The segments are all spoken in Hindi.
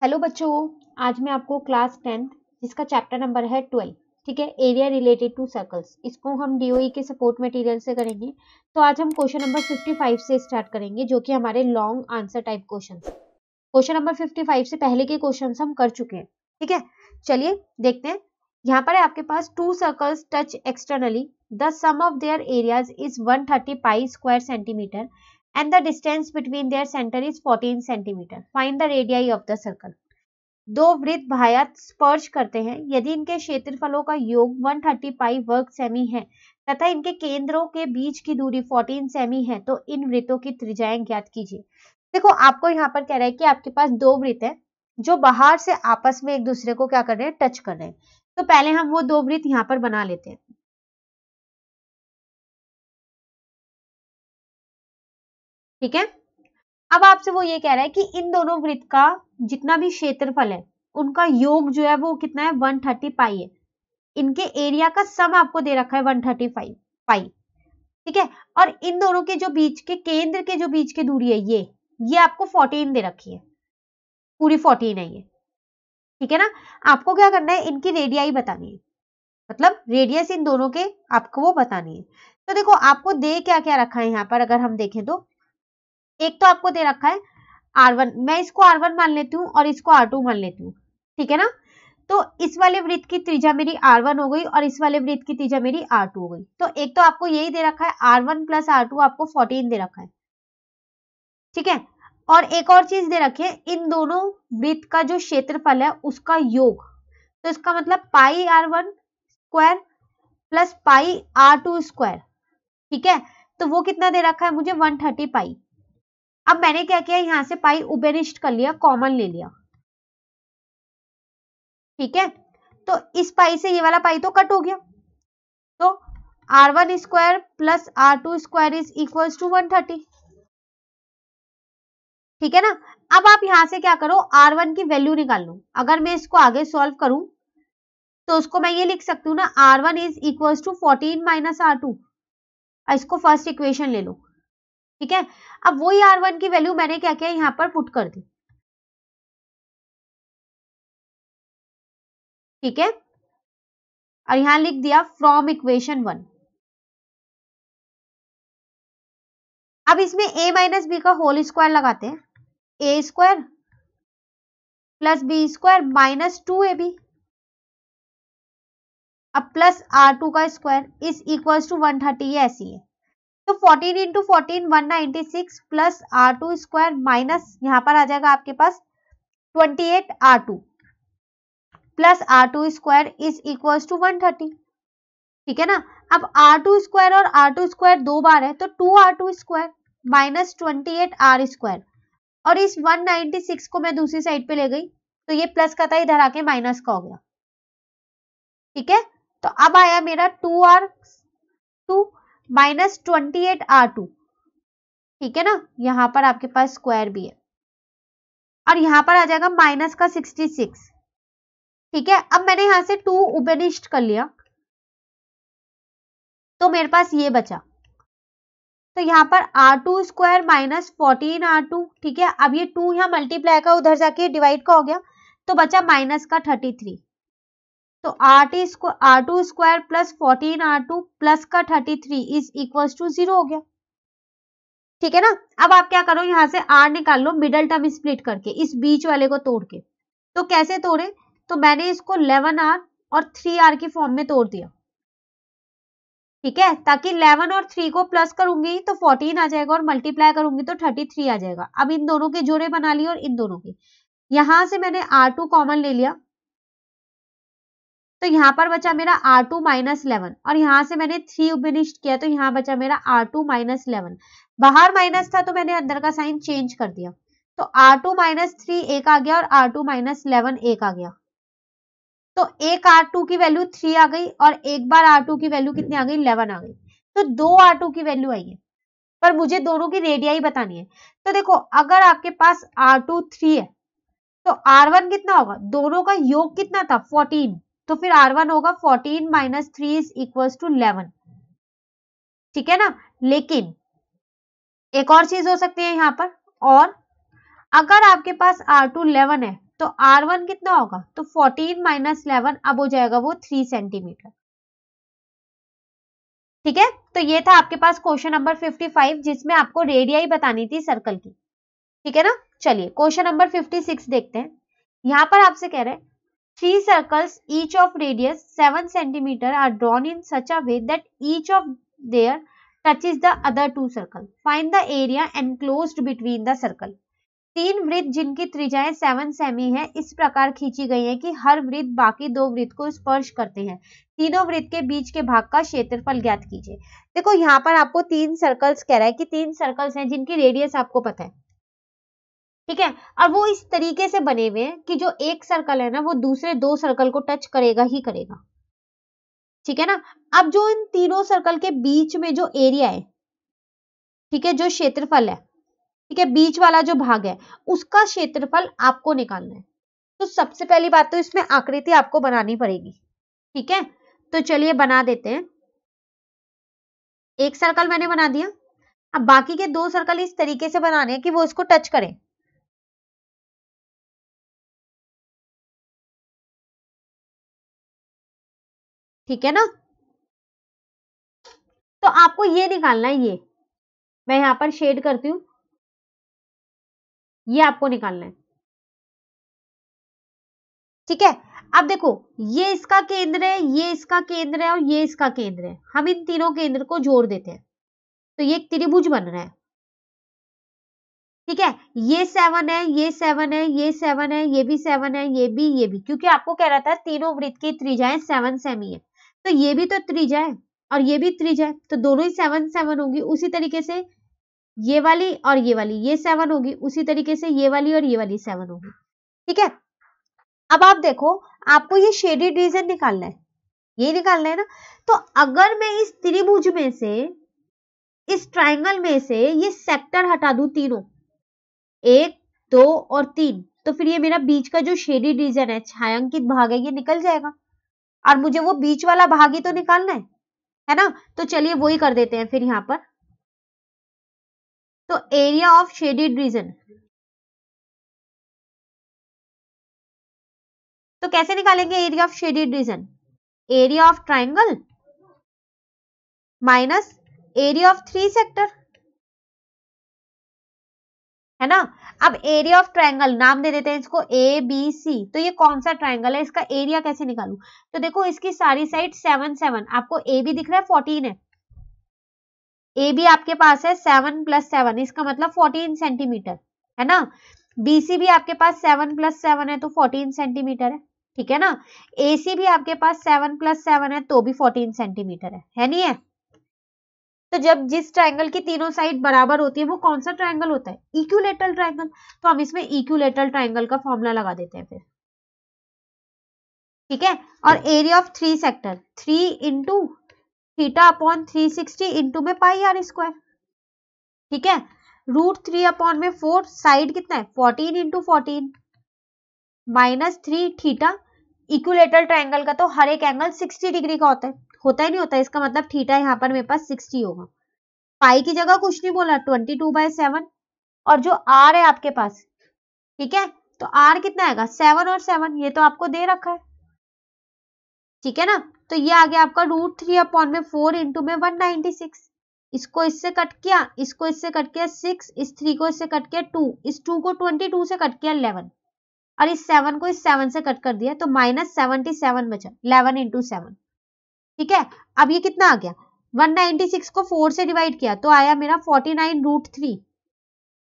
हेलो बच्चों, आज मैं आपको क्लास 10 जिसका चैप्टर नंबर है 12, ठीक है, एरिया रिलेटेड टू सर्कल्स, इसको हम डीओई के सपोर्ट मटेरियल से करेंगे। तो आज हम क्वेश्चन नंबर 55 से स्टार्ट करेंगे, जो कि हमारे long answer type question. Question number 55 से पहले के क्वेश्चन हम कर चुके हैं, ठीक है। चलिए देखते हैं। यहाँ पर है आपके पास two circles touch externally, the sum of their areas is 130 pi square centimetre and the distance between their center is 14 centimeter. Find the radii of the circle. दो वृत्त बाह्य स्पर्श करते हैं यदि इनके क्षेत्रफलों का योग 130 पाई वर्ग सेमी है तथा इनके केंद्रों के बीच की दूरी 14 सेमी है तो इन वृत्तों की त्रिज्याएं ज्ञात कीजिए। देखो, आपको यहाँ पर कह रहा है कि आपके पास दो वृत्त है जो बाहर से आपस में एक दूसरे को क्या कर रहे हैं, टच कर रहे हैं। तो पहले हम वो दो वृत्त यहाँ पर बना लेते हैं, ठीक है। अब आपसे वो ये कह रहा है कि इन दोनों वृत्त का जितना भी क्षेत्रफल है उनका योग जो है वो कितना है, 130 पाई है। इनके एरिया का सम आपको दे रखा है 135 पाई, ठीक है। और इन दोनों के जो बीच के केंद्र के जो बीच की दूरी है ये आपको 14 दे रखी है, पूरी 14 है ये, ठीक है ना। आपको क्या करना है, इनकी रेडियाई बतानी है, मतलब रेडियस इन दोनों के आपको वो बतानी है। तो देखो, आपको दे क्या क्या रखा है यहाँ पर, अगर हम देखें तो एक तो आपको दे रखा है R1, मैं इसको R1 मान लेती हूँ और इसको R2 मान लेती हूँ, ठीक है ना। तो इस वाले वृत्त की त्रिज्या मेरी R1 हो गई और इस वाले वृत्त की त्रिज्या मेरी R2 हो गई। तो एक तो आपको यही दे रखा है, R1 प्लस R2 आपको 14 दे रखा है, ठीक है। और एक और चीज दे रखी है, इन दोनों वृत्त का जो क्षेत्रफल है उसका योग, तो इसका मतलब पाई R1 square plus pi R2 square, ठीक है। तो वो कितना दे रखा है मुझे, 130 पाई। अब मैंने क्या किया, यहां से पाई उबेरिस्ट कर लिया, कॉमन ले लिया, ठीक है। तो इस पाई से ये वाला पाई तो कट हो गया, तो R1 square plus R2 square is equal to 130, ठीक है ना। अब आप यहां से क्या करो, R1 की वैल्यू निकाल लो। अगर मैं इसको आगे सॉल्व करूं तो उसको मैं ये लिख सकती हूँ ना, R1 is equal to 14 minus R2, इसको फर्स्ट इक्वेशन ले लो, ठीक है। अब वही R1 की वैल्यू मैंने क्या किया, यहाँ पर पुट कर दी, ठीक है। और यहां लिख दिया फ्रॉम इक्वेशन 1। अब इसमें a माइनस बी का होल स्क्वायर लगाते हैं, A square plus B square minus 2ab, अब प्लस R2 का स्क्वायर इज इक्वल टू 130, ये ऐसी है। तो 14 into 14 196 plus R2 square minus यहाँ पर आ जाएगा आपके पास 28 R2 plus R2 square is equal to 130, ठीक है ना। अब R2 स्क्वायर और R2 स्क्वायर दो बार है तो 2R2 square minus 28 R square, और इस 196 को मैं दूसरी साइड पे ले गई तो ये प्लस का था, इधर आके माइनस का हो गया, ठीक है। तो अब आया मेरा 2R2 माइनस 28R2, ठीक है ना। यहां पर आपके पास स्क्वायर भी है और यहां पर आ जाएगा माइनस का 66, ठीक है। अब मैंने यहां से 2 उपनिष्ट कर लिया तो मेरे पास ये बचा, तो यहाँ पर R2 स्क्वायर माइनस 14R2, ठीक है। अब ये 2 यहाँ मल्टीप्लाई का उधर जाके डिवाइड का हो गया तो बचा माइनस का 33, तो R2 square plus 14R2 plus का 33 इज इक्वल टू 0 हो गया, ठीक है ना। अब आप क्या करो, यहां से R निकाल लो मिडल टर्म स्प्लिट करके, इस बीच वाले को तोड़ के। तो कैसे तोड़े, तो मैंने इसको 11R और 3R की फॉर्म में तोड़ दिया, ठीक है, ताकि 11 और 3 को प्लस करूंगी तो 14 आ जाएगा और मल्टीप्लाई करूंगी तो 33 आ जाएगा। अब इन दोनों के जोड़े बना लिए और इन दोनों के, यहां से मैंने R2 कॉमन ले लिया तो यहां पर बचा मेरा R2 माइनस 11 और यहां से मैंने 3 उपनिष्ट किया तो यहां बचा मेरा R2 माइनस 11, बाहर माइनस था तो मैंने अंदर का साइन चेंज कर दिया, तो R2 माइनस 3 एक आ गया और R2 माइनस 11 एक आ गया। तो एक R2 की वैल्यू 3 आ गई और एक बार R2 की वैल्यू कितनी आ गई, 11 आ गई। तो 2 R2 की वैल्यू आई है, पर मुझे दोनों की रेडियाई बतानी है। तो देखो, अगर आपके पास R2 3 है तो R1 कितना होगा, दोनों का योग कितना था 14, तो फिर R1 होगा 14 माइनस 3 इज इक्वल टू 11, ठीक है ना। लेकिन एक और चीज हो सकती है यहाँ पर, और अगर आपके पास R2 11 है तो R1 कितना होगा, तो 14 माइनस 11, अब हो जाएगा वो 3 सेंटीमीटर। ठीक है, तो ये था आपके पास क्वेश्चन नंबर 55 जिसमें आपको रेडियाई बतानी थी सर्कल की। ठीक है ना, चलिए क्वेश्चन नंबर 56 देखते हैं। यहां पर आपसे कह रहे हैं 3 circles each of radius 7 centimeter are drawn in such a way that each of their touches the other 2 circles. Find the area enclosed between the circle. 3 वृत्त जिनकी त्रिज्याएं 7 सेमी है इस प्रकार खींची गई है कि हर वृत्त बाकी 2 वृत्त को स्पर्श करते हैं। तीनों वृत्त के बीच के भाग का क्षेत्रफल ज्ञात कीजिए। देखो यहाँ पर आपको 3 सर्कल्स कह रहा है कि 3 सर्कल्स हैं जिनकी रेडियस आपको पता है। ठीक है, और वो इस तरीके से बने हुए हैं कि जो एक सर्कल है ना वो दूसरे 2 सर्कल को टच करेगा ही करेगा। ठीक है ना, अब जो इन तीनों सर्कल के बीच में जो एरिया है, ठीक है, जो क्षेत्रफल है, ठीक है, बीच वाला जो भाग है उसका क्षेत्रफल आपको निकालना है। तो सबसे पहली बात तो इसमें आकृति आपको बनानी पड़ेगी। ठीक है, तो चलिए बना देते हैं। एक सर्कल मैंने बना दिया, अब बाकी के 2 सर्कल इस तरीके से बनाने हैं कि वो इसको टच करें। ठीक है ना, तो आपको ये निकालना है, ये मैं यहां पर शेड करती हूं, ये आपको निकालना है। ठीक है, अब देखो ये इसका केंद्र है, ये इसका केंद्र है और ये इसका केंद्र है। हम इन तीनों केंद्र को जोड़ देते हैं तो ये एक त्रिभुज बन रहा है। ठीक है, ये 7 है, ये 7 है, ये 7 है, ये भी 7 है, ये भी, क्योंकि आपको कह रहा था तीनों वृत्त की त्रिज्याएं 7 सेमी है, तो ये भी तो त्रिज्या है और ये भी त्रिज्या है, तो दोनों ही 7 7 होगी। उसी तरीके से ये वाली और ये वाली ये 7 होगी, उसी तरीके से ये वाली और ये वाली 7 होगी। ठीक है, अब आप देखो आपको ये शेडेड रीजन निकालना है, ये निकालना है ना। तो अगर मैं इस त्रिभुज में से, इस ट्राइंगल में से ये सेक्टर हटा दूं तीनों, 1 2 और 3, तो फिर ये मेरा बीच का जो शेडेड रीजन है, छायांकित भाग है, ये निकल जाएगा और मुझे वो बीच वाला भाग ही तो निकालना है ना। तो चलिए वही कर देते हैं फिर यहां पर। तो एरिया ऑफ शेडेड रीजन, तो कैसे निकालेंगे area of shaded region, area of triangle minus area of 3 sector, है ना। अब एरिया ऑफ ट्राइंगल नाम दे देते हैं इसको ए बी सी, तो ये कौन सा ट्राइंगल है, इसका एरिया कैसे निकालूं। तो देखो इसकी सारी साइड 7 7, आपको ए भी दिख रहा है 14 है, ए भी आपके पास है 7 + 7, इसका मतलब 14 सेंटीमीटर, है ना। बीसी भी आपके पास 7 + 7 है तो 14 सेंटीमीटर है। ठीक है ना, एसी भी आपके पास 7 + 7 है तो भी 14 सेंटीमीटर है नहीं है। तो जब जिस ट्राइंगल की तीनों साइड बराबर होती है वो कौन सा ट्राइंगल होता है, इक्विलेटरल ट्राइंगल। तो हम इसमें इक्विलेटरल ट्राइंगल का फॉर्मूला लगा देते हैं फिर। ठीक है, और area of 3 sector 3 into theta upon 360 into में πr²। ठीक है, √3 अपॉन में 4, साइड कितना है 14 into 14 minus 3 theta. Equilateral triangle का तो हर एक एंगल 60 डिग्री का होता ही नहीं होता, इसका मतलब थीटा यहाँ पर मेरे पास 60 होगा। पाई की जगह कुछ नहीं बोला, 22/7, और जो आर है आपके पास, ठीक है, तो आर कितना आएगा 7 और 7, ये तो आपको दे रखा है। ठीक है ना, तो ये आ गया आपका √3 अपॉन में 4 इंटू में 196। इसको इससे कट किया, इसको इससे कट किया 6, इस 3 को इससे कट किया 2, इस 2 को 22 से कट किया 11, और इस 7 को इस 7 से कट कर दिया तो -77 बचा, 11 इंटू 7। ठीक है, अब ये कितना आ गया 196 को 4 से डिवाइड किया तो आया मेरा 49√3,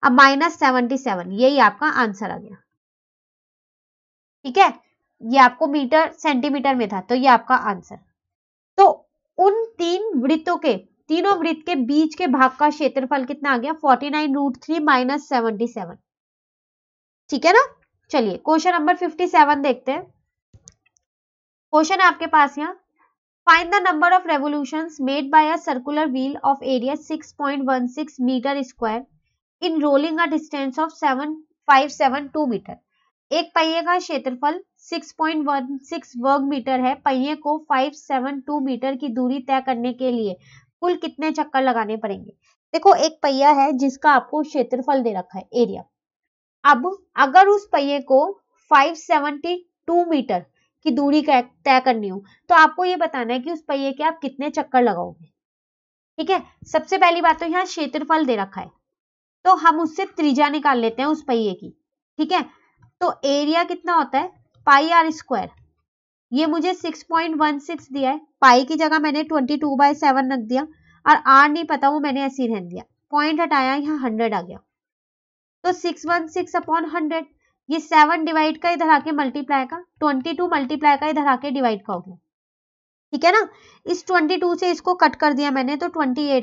अब -77, यही आपका आंसर आ गया। ठीक है, ये आपको मीटर सेंटीमीटर में था तो ये आपका आंसर। तो उन तीनों वृत्त के बीच के भाग का क्षेत्रफल कितना आ गया 49√3 - 77। ठीक है ना, चलिए क्वेश्चन नंबर 57 देखते हैं। क्वेश्चन है आपके पास यहाँ, find the number of revolutions made by a circular wheel of area 6.16 metre square in rolling a distance of 7572 metre. एक पहिए का क्षेत्रफल 6.16 वर्ग मीटर है, पहिए को 572 मीटर की दूरी तय करने के लिए कुल कितने चक्कर लगाने पड़ेंगे। देखो एक पहिया है जिसका आपको क्षेत्रफल दे रखा है एरिया, अब अगर उस पहिए को 572 मीटर की दूरी तय करनी हो तो आपको ये बताना है कि उस पहिए के आप कितने चक्कर लगाओगे। ठीक है, सबसे पहली बात तो यहाँ क्षेत्रफल दे रखा है तो हम उससे त्रिज्या निकाल लेते हैं उस पहिए की। ठीक है, तो एरिया कितना होता है पाई आर स्क्वायर, ये मुझे 6.16 दिया है, पाई की जगह मैंने 22/7 रख दिया और आर नहीं पता वो मैंने ऐसे ही रहने दिया, पॉइंट हटाया यहाँ 100 आ गया, तो 616/100, ये 7 डिवाइड का इधर आके मल्टीप्लाई का, 22 मल्टीप्लाई का इधर आके डिवाइड का हो गया। ठीक है ना, इस 22 से इसको कट कर दिया मैंने तो 28